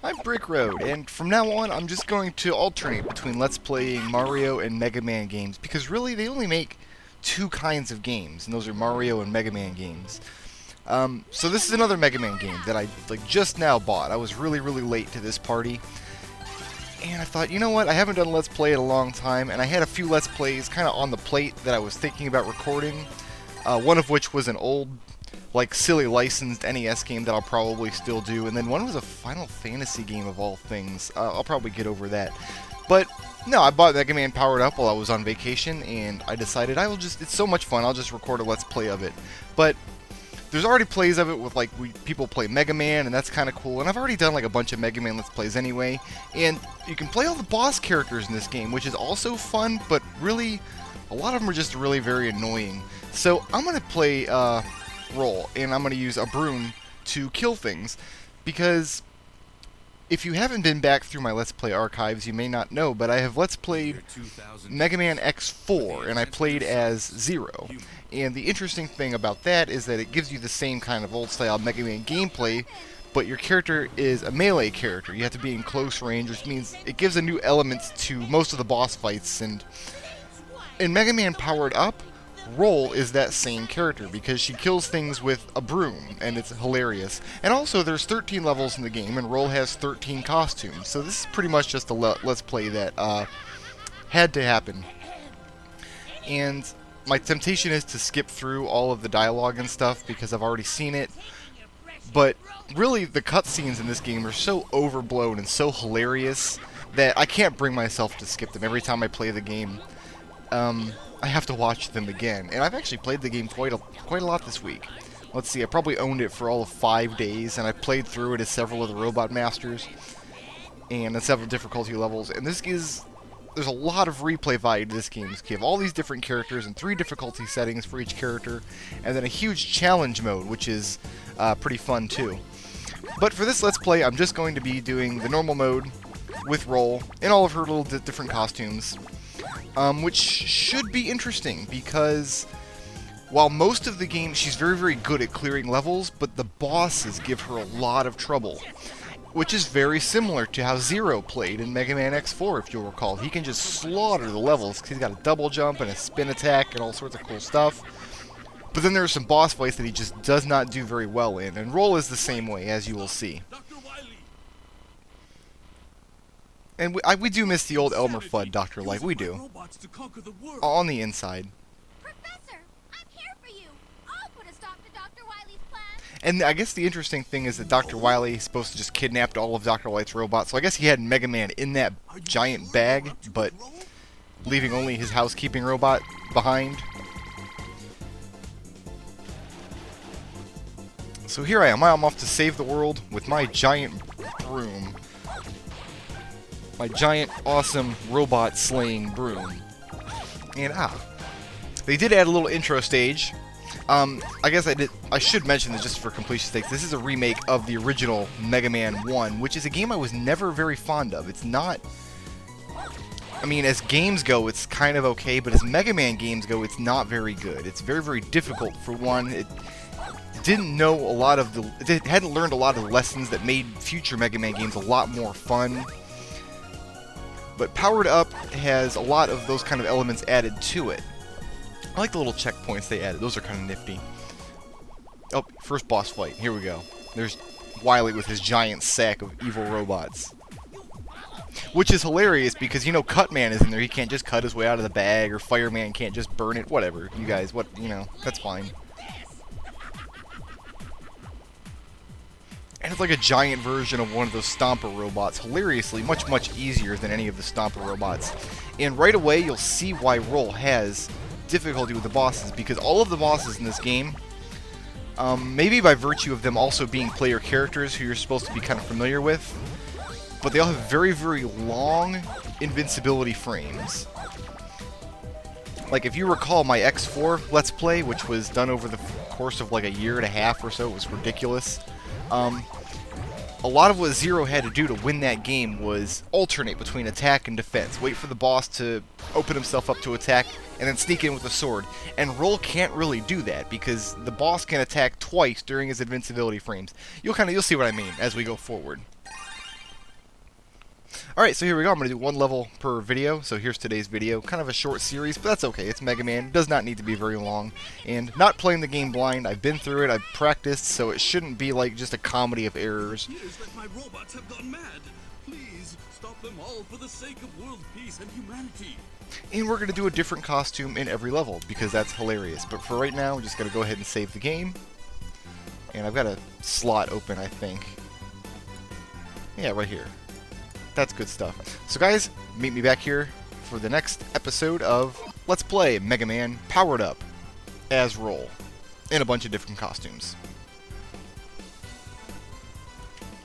I'm Brick Road, and from now on I'm just going to alternate between Let's Playing Mario and Mega Man games, because really they only make two kinds of games, and those are Mario and Mega Man games. So this is another Mega Man game that I just now bought. I was really late to this party, and I thought, you know what, I haven't done Let's Play in a long time, and I had a few Let's Plays kind of on the plate that I was thinking about recording, one of which was an old silly licensed NES game that I'll probably still do, and then one was a Final Fantasy game of all things. I'll probably get over that. But no, I bought Mega Man Powered Up while I was on vacation, and I decided it's so much fun, I'll just record a Let's Play of it. But there's already plays of it with people play Mega Man, and that's kind of cool, and I've already done a bunch of Mega Man Let's Plays anyway, and you can play all the boss characters in this game, which is also fun, but really, a lot of them are just really very annoying. So I'm going to play Roll, and I'm going to use a broom to kill things, because if you haven't been back through my Let's Play archives, you may not know, but I have Let's Played Mega Man X4, and I played as Zero. And the interesting thing about that is that it gives you the same kind of old-style Mega Man gameplay, but your character is a melee character. You have to be in close range, which means it gives a new element to most of the boss fights. And in Mega Man Powered Up, Roll is that same character, because she kills things with a broom, and it's hilarious. And also, there's 13 levels in the game, and Roll has 13 costumes, so this is pretty much just a Let's Play that had to happen. And my temptation is to skip through all of the dialogue and stuff, because I've already seen it, but really, the cutscenes in this game are so overblown and so hilarious that I can't bring myself to skip them every time I play the game. I have to watch them again, and I've actually played the game quite a lot this week. Let's see, I probably owned it for all of 5 days, and I played through it as several of the Robot Masters, and at several difficulty levels, and there's a lot of replay value to this game. You have all these different characters and 3 difficulty settings for each character, and then a huge challenge mode, which is pretty fun too. But for this Let's Play, I'm just going to be doing the normal mode with Roll, in all of her little different costumes. Which should be interesting, because while most of the game she's very good at clearing levels, but the bosses give her a lot of trouble, which is very similar to how Zero played in Mega Man X4, if you'll recall. He can just slaughter the levels, because he's got a double jump and a spin attack and all sorts of cool stuff. But then there are some boss fights that he just does not do very well in, and Roll is the same way, as you will see. And we do miss the old Elmer Fudd Dr. Light, we do. On the inside. Professor, I'm here for you. I'll put a stop to Dr. Wily's plan. And I guess the interesting thing is that Dr. Wily is supposed to just kidnap all of Dr. Light's robots, so I guess he had Mega Man in that giant bag, but leaving only his housekeeping robot behind. So here I am. I'm off to save the world with my giant broom. My giant, awesome, robot-slaying broom. And, they did add a little intro stage. I guess I should mention this just for completion's sake. This is a remake of the original Mega Man 1, which is a game I was never very fond of. It's not... I mean, as games go, it's kind of okay, but as Mega Man games go, it's not very good. It's very difficult, for one. It didn't know a lot of the... It hadn't learned a lot of the lessons that made future Mega Man games a lot more fun. But Powered Up has a lot of those kind of elements added to it. I like the little checkpoints they added. Those are kind of nifty. Oh, first boss fight. Here we go. There's Wily with his giant sack of evil robots. Which is hilarious because, Cutman is in there. He can't just cut his way out of the bag, or Fireman can't just burn it. Whatever. You guys, that's fine. And it's like a giant version of one of those Stomper robots. Hilariously, much easier than any of the Stomper robots. And right away, you'll see why Roll has difficulty with the bosses, because all of the bosses in this game, maybe by virtue of them also being player characters who you're supposed to be kind of familiar with, but they all have very long invincibility frames. Like, if you recall my X4 Let's Play, which was done over the course of a year and a half or so, it was ridiculous. A lot of what Zero had to do to win that game was alternate between attack and defense. Wait for the boss to open himself up to attack, and then sneak in with a sword. And Roll can't really do that, because the boss can attack twice during his invincibility frames. You'll see what I mean as we go forward. Alright, so here we go. I'm going to do one level per video. So here's today's video. Kind of a short series, but that's okay. It's Mega Man. It does not need to be very long. And not playing the game blind. I've been through it. I've practiced, so it shouldn't be like just a comedy of errors. It appears that my robots have gone mad. Please stop them all for the sake of world peace and humanity. And we're going to do a different costume in every level, because that's hilarious. But for right now, we're just going to go ahead and save the game. And I've got a slot open, I think. Yeah, right here. That's good stuff. So guys, meet me back here for the next episode of Let's Play Mega Man Powered Up as Roll in a bunch of different costumes.